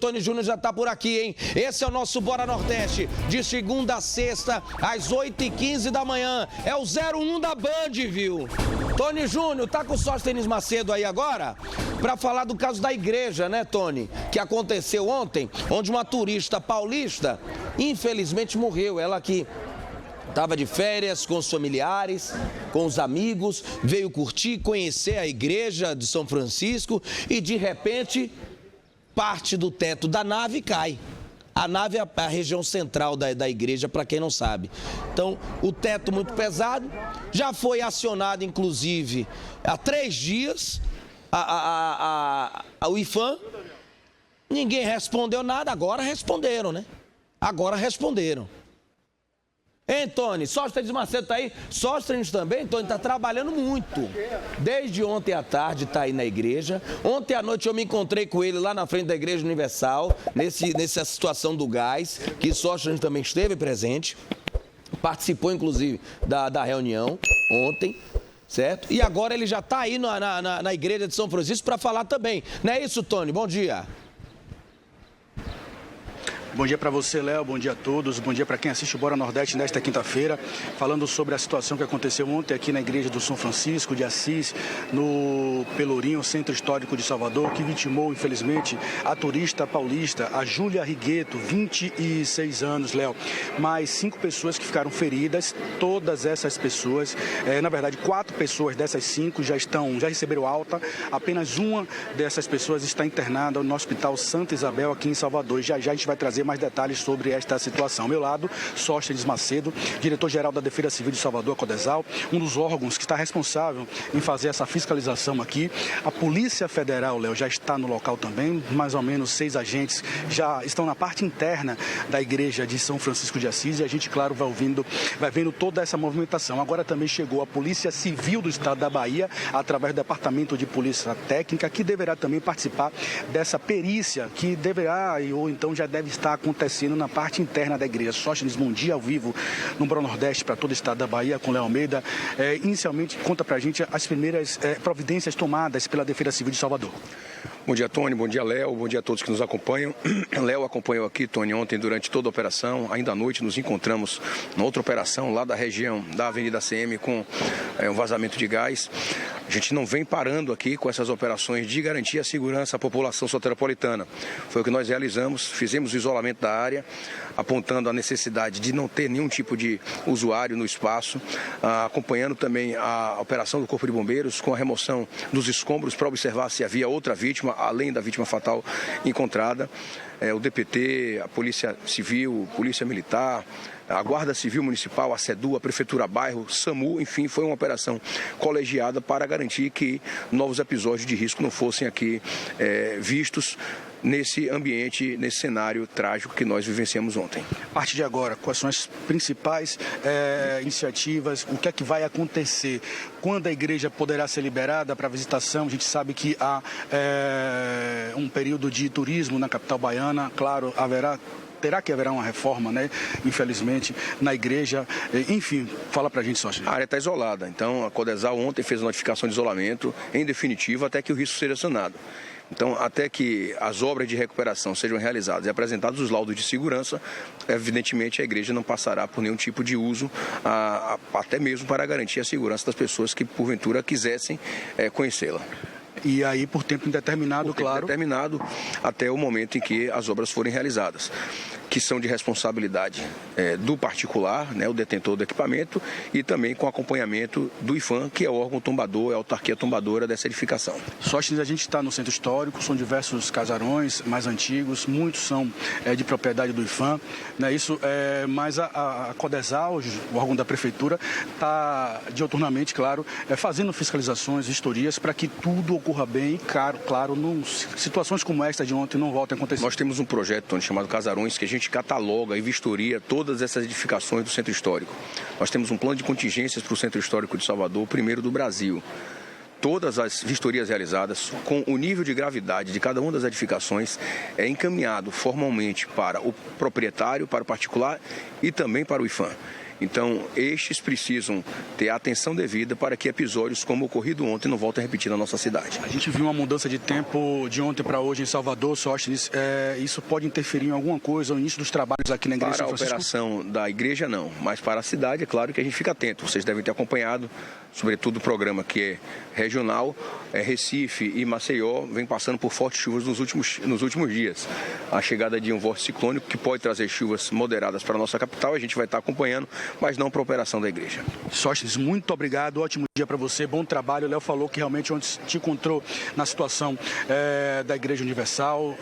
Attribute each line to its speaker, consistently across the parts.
Speaker 1: Tony Júnior já tá por aqui, hein? Esse é o nosso Bora Nordeste, de segunda a sexta, às 8h15 da manhã. É o 01 da Band, viu? Tony Júnior, tá com o Sóstenes Macedo aí agora? Para falar do caso da igreja, né, Tony? Que aconteceu ontem, onde uma turista paulista, infelizmente, morreu. Ela que estava de férias com os familiares, com os amigos, veio curtir, conhecer a igreja de São Francisco e, de repente, parte do teto da nave cai. A nave é a região central da igreja, para quem não sabe. Então, o teto muito pesado, já foi acionado, inclusive, há 3 dias, o IPHAN. Ninguém respondeu nada, agora responderam, né? Agora responderam. Hein, Tony? Sóstenes Macedo tá aí? Sóstenes também, Tony, tá trabalhando muito. Desde ontem à tarde tá aí na igreja. Ontem à noite eu me encontrei com ele lá na frente da Igreja Universal, nessa situação do gás, que Sóstenes também esteve presente. Participou, inclusive, da reunião ontem, certo? E agora ele já tá aí na igreja de São Francisco para falar também. Não é isso, Tony? Bom dia.
Speaker 2: Bom dia para você, Léo, bom dia a todos, bom dia para quem assiste o Bora Nordeste nesta quinta-feira, falando sobre a situação que aconteceu ontem aqui na igreja do São Francisco de Assis, no Pelourinho, Centro Histórico de Salvador, que vitimou, infelizmente, a turista paulista, a Júlia Rigueto, 26 anos, Léo, mais 5 pessoas que ficaram feridas. Todas essas pessoas, na verdade, 4 pessoas dessas 5 já receberam alta, apenas uma dessas pessoas está internada no Hospital Santa Isabel, aqui em Salvador. Já a gente vai trazer mais detalhes sobre esta situação. Ao meu lado, Sóstenes Macedo, diretor-geral da Defesa Civil de Salvador, Codesal, um dos órgãos que está responsável em fazer essa fiscalização aqui. A Polícia Federal, Léo, já está no local também, mais ou menos 6 agentes já estão na parte interna da igreja de São Francisco de Assis, e a gente, claro, vai vendo toda essa movimentação. Agora também chegou a Polícia Civil do Estado da Bahia, através do Departamento de Polícia Técnica, que deverá também participar dessa perícia, que deverá, ou então já deve estar acontecendo na parte interna da igreja. Sóstenes, bom dia, ao vivo no Bora Nordeste para todo o estado da Bahia, com Léo Almeida. Inicialmente, conta pra gente as primeiras providências tomadas pela Defesa Civil de Salvador.
Speaker 3: Bom dia, Tony. Bom dia, Léo. Bom dia a todos que nos acompanham. Léo acompanhou aqui, Tony, ontem durante toda a operação. Ainda à noite nos encontramos na outra operação lá da região da Avenida CM com um vazamento de gás. A gente não vem parando aqui com essas operações de garantir a segurança à população soteropolitana. Foi o que nós realizamos, fizemos o isolamento da área, apontando a necessidade de não ter nenhum tipo de usuário no espaço, acompanhando também a operação do Corpo de Bombeiros com a remoção dos escombros para observar se havia outra vítima, além da vítima fatal encontrada. O DPT, a Polícia Civil, Polícia Militar, a Guarda Civil Municipal, a SEDU, a Prefeitura Bairro, SAMU, enfim, foi uma operação colegiada para garantir que novos episódios de risco não fossem aqui vistos nesse ambiente, nesse cenário trágico que nós vivenciamos ontem.
Speaker 2: A partir de agora, quais são as principais iniciativas? O que é que vai acontecer? Quando a igreja poderá ser liberada para visitação? A gente sabe que há um período de turismo na capital baiana, claro, terá que haver uma reforma, né? Infelizmente, na igreja. Enfim, fala pra gente, Sóstenes.
Speaker 3: A área está isolada, então a Codesal ontem fez a notificação de isolamento, em definitivo, até que o risco seja sanado. Então, até que as obras de recuperação sejam realizadas e apresentados os laudos de segurança, evidentemente a igreja não passará por nenhum tipo de uso, até mesmo para garantir a segurança das pessoas que, porventura, quisessem conhecê-la.
Speaker 2: E aí, por tempo indeterminado, claro.
Speaker 3: Indeterminado até o momento em que as obras forem realizadas, que são de responsabilidade do particular, né, o detentor do equipamento, e também com acompanhamento do IPHAN, que é o órgão tombador, é a autarquia tombadora dessa edificação.
Speaker 2: Sóstenes, a gente está no centro histórico, são diversos casarões mais antigos, muitos são de propriedade do IPHAN, né, mas a Codesal, o órgão da prefeitura, está dioturnamente, claro, fazendo fiscalizações, vistorias, para que tudo ocorra bem e, claro, situações como esta de ontem não voltem a acontecer.
Speaker 3: Nós temos um projeto, Tony, chamado Casarões, que a gente cataloga e vistoria todas essas edificações do Centro Histórico. Nós temos um plano de contingências para o Centro Histórico de Salvador, o primeiro do Brasil. Todas as vistorias realizadas, com o nível de gravidade de cada uma das edificações, é encaminhado formalmente para o proprietário, para o particular e também para o IPHAN. Então, estes precisam ter a atenção devida para que episódios como o ocorrido ontem não voltem a repetir na nossa cidade.
Speaker 2: A gente viu uma mudança de tempo de ontem para hoje em Salvador, Sóstenes. Isso pode interferir em alguma coisa, no início dos trabalhos aqui na Igreja de São Francisco?
Speaker 3: Para a operação da igreja, não. Mas para a cidade, é claro que a gente fica atento. Vocês devem ter acompanhado, sobretudo o programa que é regional, Recife e Maceió vem passando por fortes chuvas nos últimos dias. A chegada de um vórtice ciclônico que pode trazer chuvas moderadas para a nossa capital, a gente vai estar acompanhando, mas não para a operação da igreja.
Speaker 2: Sóstenes, muito obrigado, ótimo dia para você, bom trabalho. O Léo falou que realmente onde te encontrou na situação da Igreja Universal,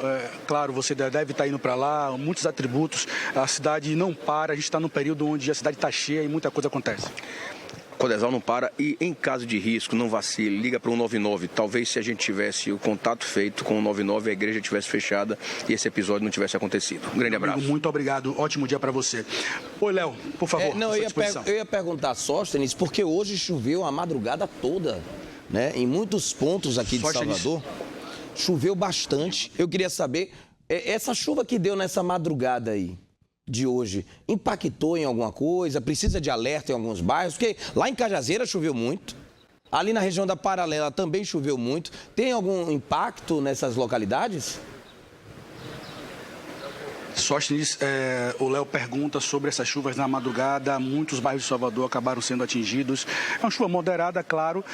Speaker 2: claro, você deve estar indo para lá, muitos atributos, a cidade não para, a gente está num período onde a cidade está cheia e muita coisa acontece.
Speaker 3: Codesal não para e, em caso de risco, não vacile, liga para o 199. Talvez se a gente tivesse o contato feito com o 199, a igreja tivesse fechada e esse episódio não tivesse acontecido. Um grande abraço.
Speaker 2: Muito obrigado, ótimo dia para você. Oi, Léo, por favor.
Speaker 1: Eu ia perguntar a Sóstenes, porque hoje choveu a madrugada toda, né? Em muitos pontos aqui de Salvador, choveu bastante. Eu queria saber, essa chuva que deu nessa madrugada aí, de hoje, impactou em alguma coisa? Precisa de alerta em alguns bairros? Porque lá em Cajazeira choveu muito, ali na região da Paralela também choveu muito. Tem algum impacto nessas localidades?
Speaker 2: Sóstenes, o Léo pergunta sobre essas chuvas na madrugada. Muitos bairros de Salvador acabaram sendo atingidos. É uma chuva moderada, claro.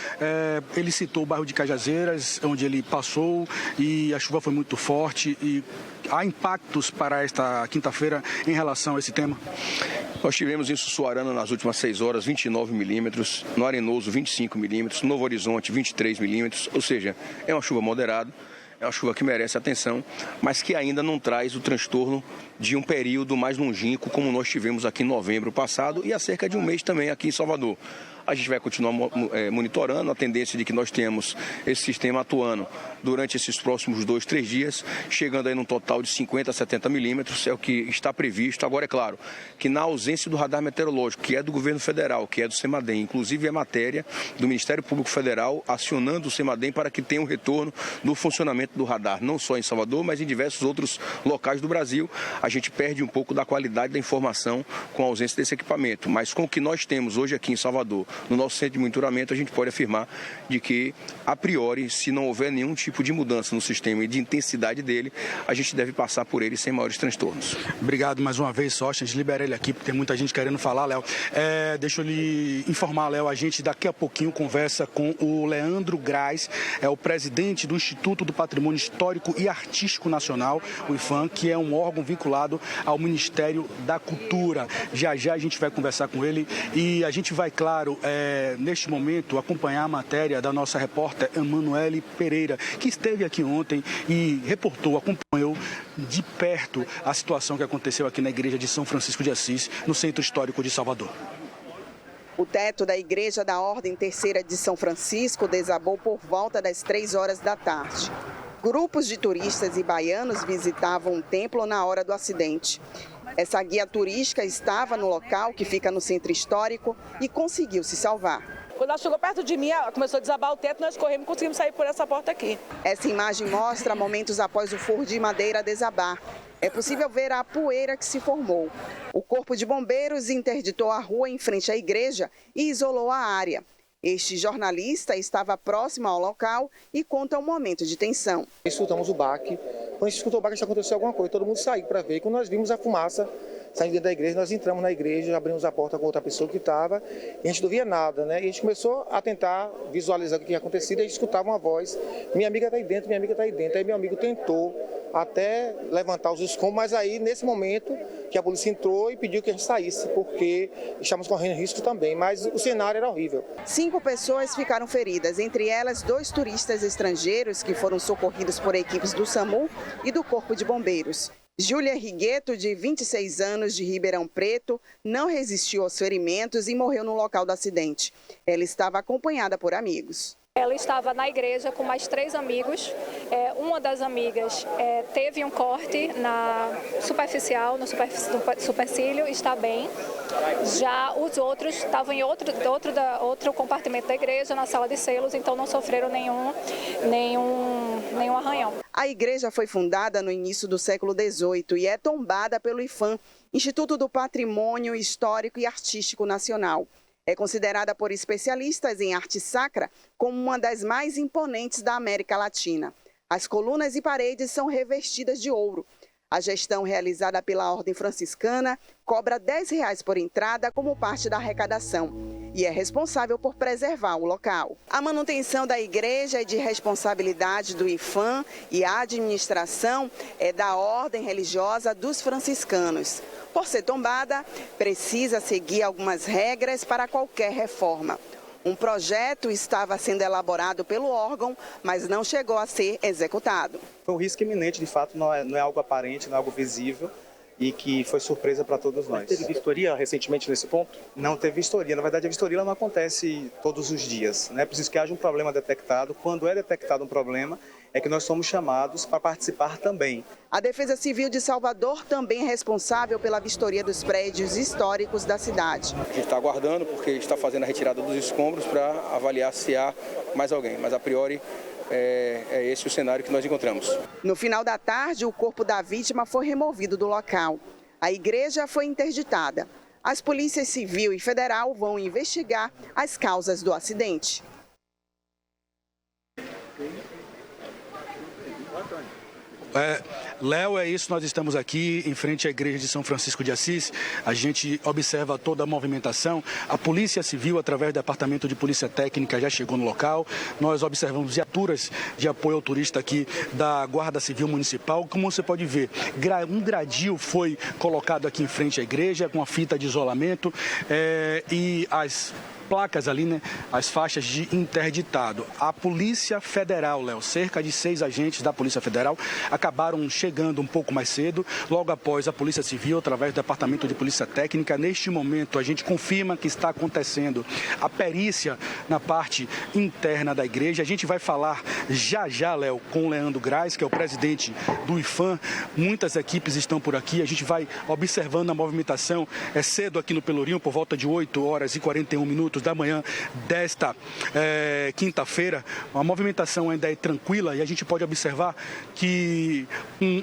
Speaker 2: Ele citou o bairro de Cajazeiras, onde ele passou, e a chuva foi muito forte. E há impactos para esta quinta-feira em relação a esse tema?
Speaker 3: Nós tivemos em Sussuarana nas últimas 6 horas 29 milímetros, no Arenoso 25 milímetros, no Novo Horizonte 23 milímetros, ou seja, é uma chuva moderada. É uma chuva que merece atenção, mas que ainda não traz o transtorno de um período mais longínquo, como nós tivemos aqui em novembro passado e há cerca de um mês também aqui em Salvador. A gente vai continuar monitorando a tendência de que nós tenhamos esse sistema atuando durante esses próximos 2, 3 dias, chegando aí num total de 50 a 70 milímetros, é o que está previsto. Agora, é claro, que na ausência do radar meteorológico, que é do governo federal, que é do CEMADEM, inclusive é matéria do Ministério Público Federal acionando o CEMADEM para que tenha um retorno do funcionamento do radar, não só em Salvador, mas em diversos outros locais do Brasil. A gente perde um pouco da qualidade da informação com a ausência desse equipamento, mas com o que nós temos hoje aqui em Salvador, no nosso centro de monitoramento, a gente pode afirmar de que, a priori, se não houver nenhum tipo de mudança no sistema e de intensidade dele, a gente deve passar por ele sem maiores transtornos.
Speaker 2: Obrigado mais uma vez, Sóstenes. Libera ele aqui, porque tem muita gente querendo falar, Léo. Deixa eu lhe informar, Léo, a gente daqui a pouquinho conversa com o Leandro Graz, o presidente do Instituto do Patrimônio Histórico e Artístico Nacional, o IPHAN, que é um órgão vinculado ao Ministério da Cultura. Já já a gente vai conversar com ele e a gente vai, claro, neste momento, acompanhar a matéria da nossa repórter Emanuele Pereira, que esteve aqui ontem e acompanhou de perto a situação que aconteceu aqui na Igreja de São Francisco de Assis, no Centro Histórico de Salvador.
Speaker 4: O teto da Igreja da Ordem Terceira de São Francisco desabou por volta das 3 horas da tarde. Grupos de turistas e baianos visitavam o templo na hora do acidente. Essa guia turística estava no local, que fica no centro histórico, e conseguiu se salvar.
Speaker 5: Quando ela chegou perto de mim, ela começou a desabar o teto, nós corremos e conseguimos sair por essa porta aqui.
Speaker 4: Essa imagem mostra momentos após o forro de madeira desabar. É possível ver a poeira que se formou. O Corpo de Bombeiros interditou a rua em frente à igreja e isolou a área. Este jornalista estava próximo ao local e conta um momento de tensão.
Speaker 6: Escutamos o baque. Quando a gente escutou o baque, aconteceu alguma coisa. Todo mundo saiu para ver. Quando nós vimos a fumaça saindo dentro da igreja, nós entramos na igreja, abrimos a porta com outra pessoa que estava e a gente não via nada, né? E a gente começou a tentar visualizar o que tinha acontecido e a gente escutava uma voz: minha amiga está aí dentro, minha amiga está aí dentro. Aí meu amigo tentou até levantar os escombros, mas aí, nesse momento, que a polícia entrou e pediu que a gente saísse, porque estávamos correndo risco também, mas o cenário era horrível.
Speaker 4: 5 pessoas ficaram feridas, entre elas 2 turistas estrangeiros que foram socorridos por equipes do SAMU e do Corpo de Bombeiros. Júlia Rigueto, de 26 anos, de Ribeirão Preto, não resistiu aos ferimentos e morreu no local do acidente. Ela estava acompanhada por amigos.
Speaker 7: Ela estava na igreja com mais 3 amigos. Uma das amigas teve um corte na superficial, no supercílio, está bem. Já os outros estavam em outro compartimento da igreja, na sala de selos, então não sofreram nenhum nenhum arranhão.
Speaker 4: A igreja foi fundada no início do século XVIII e é tombada pelo IPHAN, Instituto do Patrimônio Histórico e Artístico Nacional. É considerada por especialistas em arte sacra como uma das mais imponentes da América Latina. As colunas e paredes são revestidas de ouro. A gestão realizada pela Ordem Franciscana cobra R$10 por entrada como parte da arrecadação e é responsável por preservar o local. A manutenção da igreja é de responsabilidade do IPHAN e a administração é da Ordem Religiosa dos Franciscanos. Por ser tombada, precisa seguir algumas regras para qualquer reforma. Um projeto estava sendo elaborado pelo órgão, mas não chegou a ser executado.
Speaker 8: Foi um risco iminente, de fato, não é algo aparente, não é algo visível e que foi surpresa para todos nós.
Speaker 9: Teve vistoria recentemente nesse ponto?
Speaker 8: Não teve vistoria. Na verdade, a vistoria não acontece todos os dias. É preciso que haja um problema detectado. Quando é detectado um problema, é que nós somos chamados para participar também.
Speaker 4: A Defesa Civil de Salvador também é responsável pela vistoria dos prédios históricos da cidade.
Speaker 3: A gente está aguardando porque está fazendo a retirada dos escombros para avaliar se há mais alguém, mas a priori é esse o cenário que nós encontramos.
Speaker 4: No final da tarde, o corpo da vítima foi removido do local. A igreja foi interditada. As polícias civil e federal vão investigar as causas do acidente.
Speaker 2: Léo, é isso, nós estamos aqui em frente à igreja de São Francisco de Assis, a gente observa toda a movimentação, a Polícia Civil, através do Departamento de Polícia Técnica, já chegou no local, nós observamos viaturas de apoio ao turista aqui da Guarda Civil Municipal, como você pode ver, um gradil foi colocado aqui em frente à igreja, com a fita de isolamento e as placas ali, né, as faixas de interditado. A Polícia Federal, Léo, cerca de 6 agentes da Polícia Federal acabaram chegando um pouco mais cedo, logo após a Polícia Civil, através do Departamento de Polícia Técnica. Neste momento, a gente confirma que está acontecendo a perícia na parte interna da igreja. A gente vai falar já, Léo, com o Leandro Graz, que é o presidente do IPHAN. Muitas equipes estão por aqui, a gente vai observando a movimentação. É cedo aqui no Pelourinho, por volta de 8h41 da manhã desta quinta-feira. A movimentação ainda é tranquila e a gente pode observar que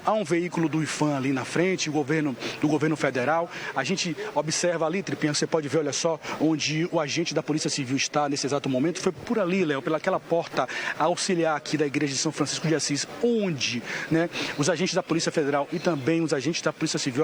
Speaker 2: há um veículo do IPHAN ali na frente, do governo federal. A gente observa ali, Tripinha, você pode ver, olha só, onde o agente da Polícia Civil está nesse exato momento. Foi por ali, Léo, pelaquela porta auxiliar aqui da igreja de São Francisco de Assis, onde, né, os agentes da Polícia Federal e também os agentes da Polícia Civil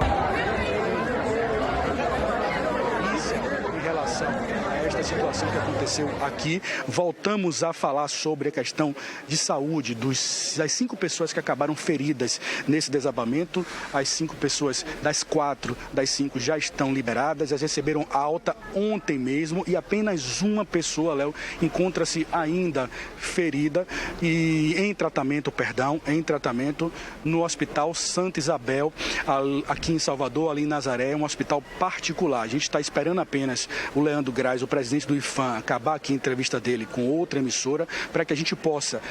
Speaker 2: em relação a esta situação que aconteceu aqui. Voltamos a falar sobre a questão de saúde das 5 pessoas que acabaram feridas nesse desabamento. As 5 pessoas, das 4 das 5 já estão liberadas, elas receberam alta ontem mesmo e apenas uma pessoa, Léo, encontra-se ainda ferida e em tratamento no Hospital Santa Isabel, aqui em Salvador, ali em Nazaré, um hospital particular. A gente está esperando apenas o Leandro Graz, o presidente do IPHAN, acabar aqui a entrevista dele com outra emissora, para que a gente possa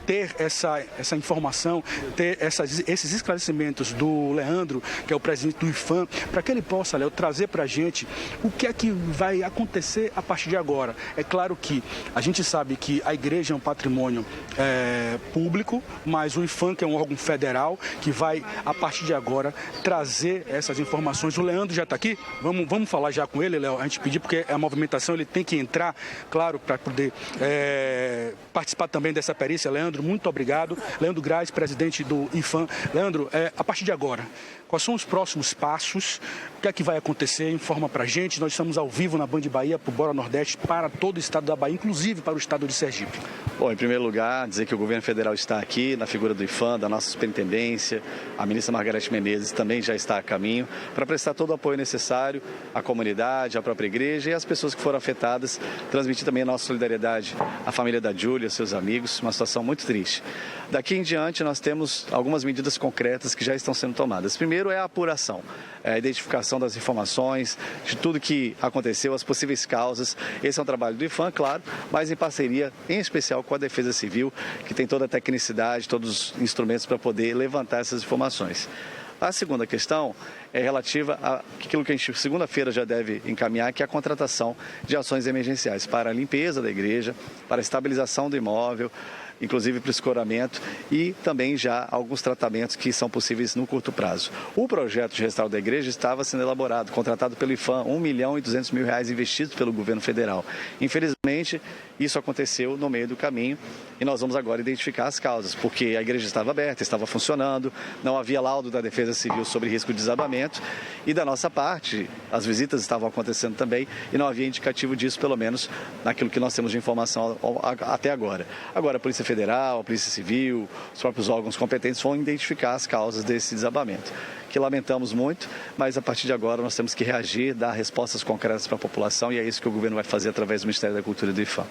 Speaker 2: ter essa informação, ter esses esclarecimentos do Leandro, que é o presidente do IPHAN, para que ele possa, Léo, trazer para a gente o que é que vai acontecer a partir de agora. É claro que a gente sabe que a igreja é um patrimônio público, mas o IPHAN, que é um órgão federal, que vai, a partir de agora, trazer essas informações. O Leandro já está aqui? Vamos falar já com ele, Léo, a gente pedir, porque a movimentação, ele tem que entrar, claro, para poder participar também dessa perícia. Leandro, muito obrigado. Leandro Graz, presidente do IPHAN. Leandro, a partir de agora, quais são os próximos passos? O que é que vai acontecer? Informa para a gente. Nós estamos ao vivo na Band Bahia, para o Bora Nordeste, para todo o estado da Bahia, inclusive para o estado de Sergipe.
Speaker 10: Bom, em primeiro lugar, dizer que o governo federal está aqui, na figura do IPHAN, da nossa superintendência. A ministra Margareth Menezes também já está a caminho, para prestar todo o apoio necessário à comunidade, à própria igreja e às pessoas que foram afetadas. Transmitir também a nossa solidariedade à família da Júlia, seus amigos, uma situação muito triste. Daqui em diante, nós temos algumas medidas concretas que já estão sendo tomadas. Primeiro é a apuração, a identificação das informações, de tudo que aconteceu, as possíveis causas. Esse é um trabalho do IPHAN, claro, mas em parceria, em especial com a Defesa Civil, que tem toda a tecnicidade, todos os instrumentos para poder levantar essas informações. A segunda questão é relativa àquilo que a gente, segunda-feira, já deve encaminhar, que é a contratação de ações emergenciais para a limpeza da igreja, para a estabilização do imóvel, inclusive para o escoramento e também já alguns tratamentos que são possíveis no curto prazo. O projeto de restauro da igreja estava sendo elaborado, contratado pelo IPHAN, R$ 1.200.000 investidos pelo governo federal. Infelizmente, isso aconteceu no meio do caminho e nós vamos agora identificar as causas, porque a igreja estava aberta, estava funcionando, não havia laudo da Defesa Civil sobre risco de desabamento e da nossa parte, as visitas estavam acontecendo também e não havia indicativo disso, pelo menos naquilo que nós temos de informação até agora. Agora, a Polícia Federal, a Polícia Civil, os próprios órgãos competentes vão identificar as causas desse desabamento, que lamentamos muito, mas a partir de agora nós temos que reagir, dar respostas concretas para a população e é isso que o governo vai fazer através do Ministério da Cultura e do IPHAN.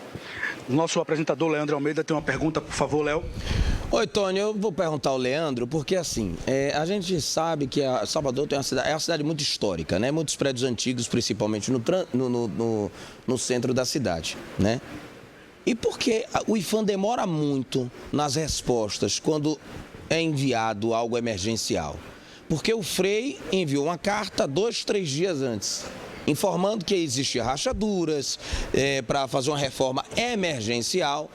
Speaker 2: Nosso apresentador Leandro Almeida tem uma pergunta, por favor, Léo.
Speaker 1: Oi, Tony, eu vou perguntar ao Leandro, porque assim, a gente sabe que Salvador é uma cidade muito histórica, né? Muitos prédios antigos, principalmente no centro da cidade, né? E por que o IPHAN demora muito nas respostas quando é enviado algo emergencial? Porque o Frei enviou uma carta 2, 3 dias antes, informando que existiam rachaduras para fazer uma reforma emergencial.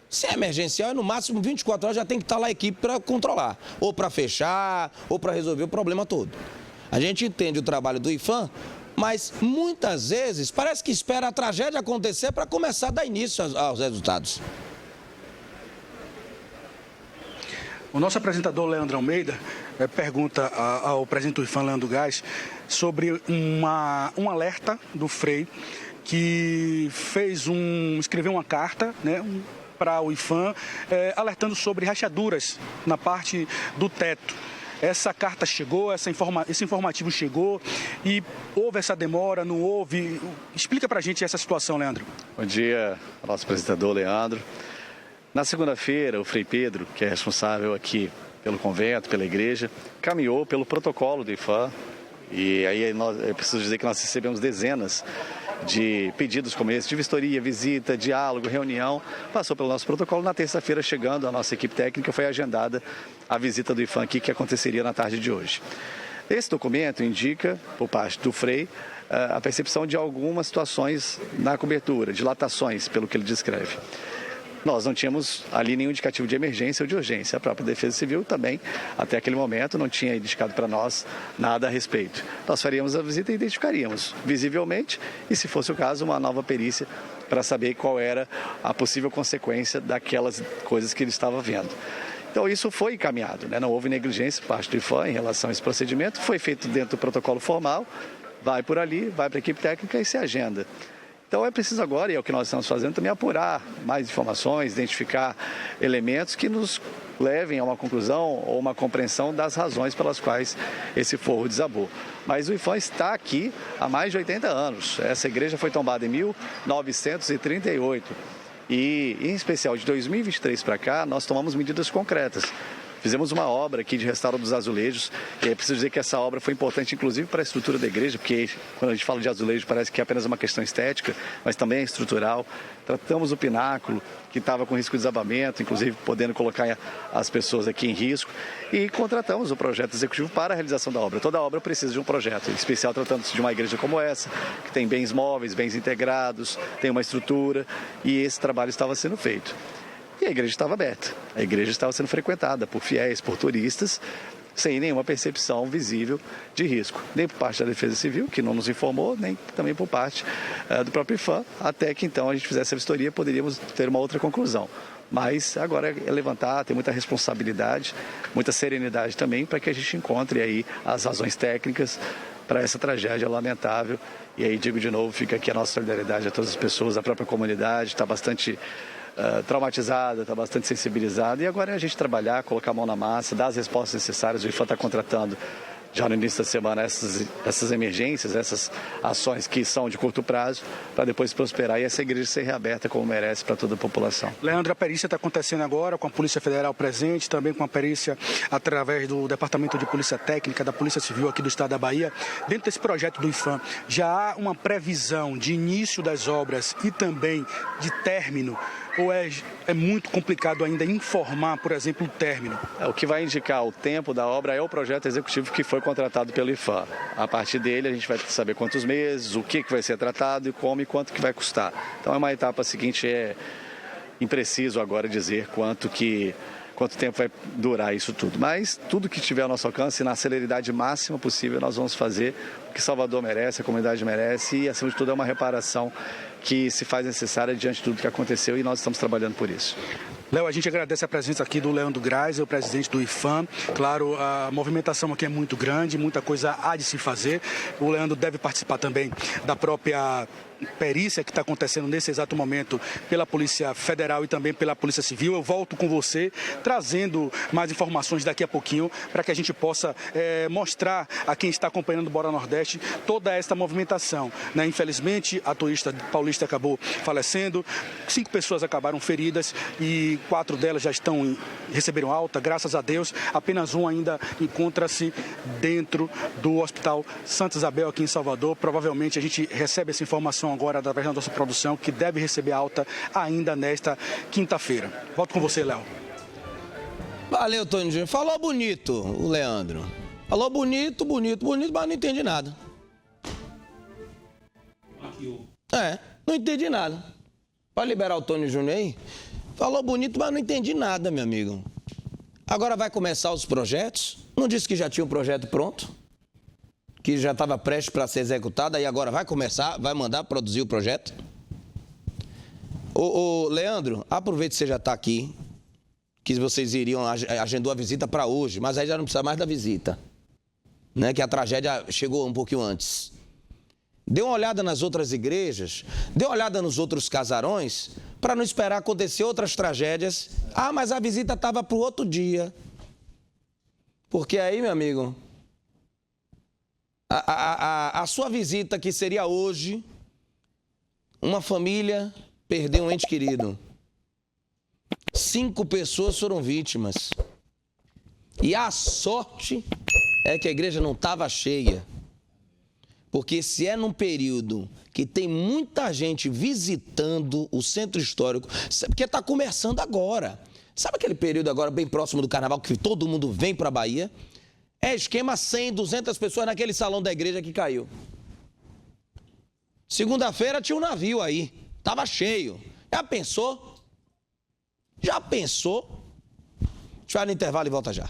Speaker 1: Se é emergencial, no máximo 24 horas já tem que estar lá a equipe para controlar, ou para fechar, ou para resolver o problema todo. A gente entende o trabalho do IPHAN, mas muitas vezes parece que espera a tragédia acontecer para começar a dar início aos resultados.
Speaker 2: O nosso apresentador Leandro Almeida pergunta ao presidente do IPHAN, Leandro Gás, sobre um alerta do Frei que escreveu uma carta, né, para o IPHAN, alertando sobre rachaduras na parte do teto. Essa carta chegou, esse informativo chegou e houve essa demora, não houve? Explica para a gente essa situação, Leandro.
Speaker 10: Bom dia, nosso apresentador Leandro. Na segunda-feira, o Frei Pedro, que é responsável aqui pelo convento, pela igreja, caminhou pelo protocolo do IPHAN e aí eu preciso dizer que nós recebemos dezenas de pedidos como esse, de vistoria, visita, diálogo, reunião, passou pelo nosso protocolo. Na terça-feira, chegando a nossa equipe técnica, foi agendada a visita do IPHAN aqui, que aconteceria na tarde de hoje. Esse documento indica, por parte do Frei, a percepção de algumas situações na cobertura, dilatações, pelo que ele descreve. Nós não tínhamos ali nenhum indicativo de emergência ou de urgência. A própria Defesa Civil também, até aquele momento, não tinha indicado para nós nada a respeito. Nós faríamos a visita e identificaríamos, visivelmente, e se fosse o caso, uma nova perícia para saber qual era a possível consequência daquelas coisas que ele estava vendo. Então, isso foi encaminhado, né? Não houve negligência por parte do IPHAN em relação a esse procedimento, foi feito dentro do protocolo formal, vai por ali, vai para a equipe técnica e se agenda. Então é preciso agora, e é o que nós estamos fazendo, também apurar mais informações, identificar elementos que nos levem a uma conclusão ou uma compreensão das razões pelas quais esse forro desabou. Mas o IPHAN está aqui há mais de 80 anos. Essa igreja foi tombada em 1938 e, em especial, de 2023 para cá, nós tomamos medidas concretas. Fizemos uma obra aqui de restauro dos azulejos e é preciso dizer que essa obra foi importante inclusive para a estrutura da igreja, porque quando a gente fala de azulejo parece que é apenas uma questão estética, mas também é estrutural. Tratamos o pináculo, que estava com risco de desabamento, inclusive podendo colocar as pessoas aqui em risco, e contratamos o projeto executivo para a realização da obra. Toda obra precisa de um projeto, em especial tratando-se de uma igreja como essa, que tem bens móveis, bens integrados, tem uma estrutura, e esse trabalho estava sendo feito. E a igreja estava aberta, a igreja estava sendo frequentada por fiéis, por turistas, sem nenhuma percepção visível de risco, nem por parte da Defesa Civil, que não nos informou, nem também por parte do próprio IPHAN, até que então a gente fizesse a vistoria, poderíamos ter uma outra conclusão. Mas agora é levantar, ter muita responsabilidade, muita serenidade também, para que a gente encontre aí as razões técnicas para essa tragédia lamentável. E aí digo de novo, fica aqui a nossa solidariedade a todas as pessoas, a própria comunidade está bastante traumatizada, está bastante sensibilizada, e agora é a gente trabalhar, colocar a mão na massa, dar as respostas necessárias. O IPHAN está contratando já no início da semana essas emergências, essas ações que são de curto prazo, para depois prosperar e essa igreja ser reaberta como merece para toda a população.
Speaker 2: Leandro, a perícia está acontecendo agora com a Polícia Federal presente, também com a perícia através do Departamento de Polícia Técnica da Polícia Civil aqui do estado da Bahia. Dentro desse projeto do IPHAN, já há uma previsão de início das obras e também de término? Ou é muito complicado ainda informar, por exemplo, o término?
Speaker 10: O que vai indicar o tempo da obra é o projeto executivo que foi contratado pelo IPHAN. A partir dele a gente vai saber quantos meses, o que vai ser tratado e como e quanto que vai custar. Então é uma etapa seguinte, impreciso agora dizer quanto tempo vai durar isso tudo. Mas tudo que estiver ao nosso alcance, na celeridade máxima possível, nós vamos fazer o que Salvador merece, a comunidade merece e, acima de tudo, é uma reparação que se faz necessária diante de tudo que aconteceu e nós estamos trabalhando por isso.
Speaker 2: Léo, a gente agradece a presença aqui do Leandro Grais, o presidente do IFAM. Claro, a movimentação aqui é muito grande, muita coisa há de se fazer. O Leandro deve participar também da própria perícia que está acontecendo nesse exato momento pela Polícia Federal e também pela Polícia Civil. Eu volto com você, trazendo mais informações daqui a pouquinho, para que a gente possa mostrar a quem está acompanhando o Bora Nordeste toda esta movimentação, né? Infelizmente, a turista paulista acabou falecendo, 5 pessoas acabaram feridas e 4 delas já receberam alta, graças a Deus. Apenas um ainda encontra-se dentro do Hospital Santa Isabel, aqui em Salvador. Provavelmente a gente recebe essa informação agora através da nossa produção, que deve receber alta ainda nesta quinta-feira. Volto com você, Léo.
Speaker 1: Valeu, Tony Júnior. Falou bonito, o Leandro. Falou bonito, mas não entendi nada. Não entendi nada. Pode liberar o Tony Júnior aí? Falou bonito, mas não entendi nada, meu amigo. Agora vai começar os projetos? Não disse que já tinha um projeto pronto? Que já estava prestes para ser executado, aí agora vai começar, vai mandar produzir o projeto? Ô Leandro, aproveita que você já está aqui, que vocês agendou a visita para hoje, mas aí já não precisa mais da visita, né? Que a tragédia chegou um pouquinho antes. Dê uma olhada nas outras igrejas, dê uma olhada nos outros casarões, para não esperar acontecer outras tragédias. Ah, mas a visita estava para o outro dia. Porque aí, meu amigo, a sua visita, que seria hoje, uma família perdeu um ente querido. 5 pessoas foram vítimas. E a sorte é que a igreja não estava cheia. Porque se é num período que tem muita gente visitando o centro histórico, porque está começando agora. Sabe aquele período agora bem próximo do carnaval que todo mundo vem para a Bahia? É esquema 100, 200 pessoas naquele salão da igreja que caiu. Segunda-feira tinha um navio aí, estava cheio. Já pensou? A gente vai no intervalo e volta já.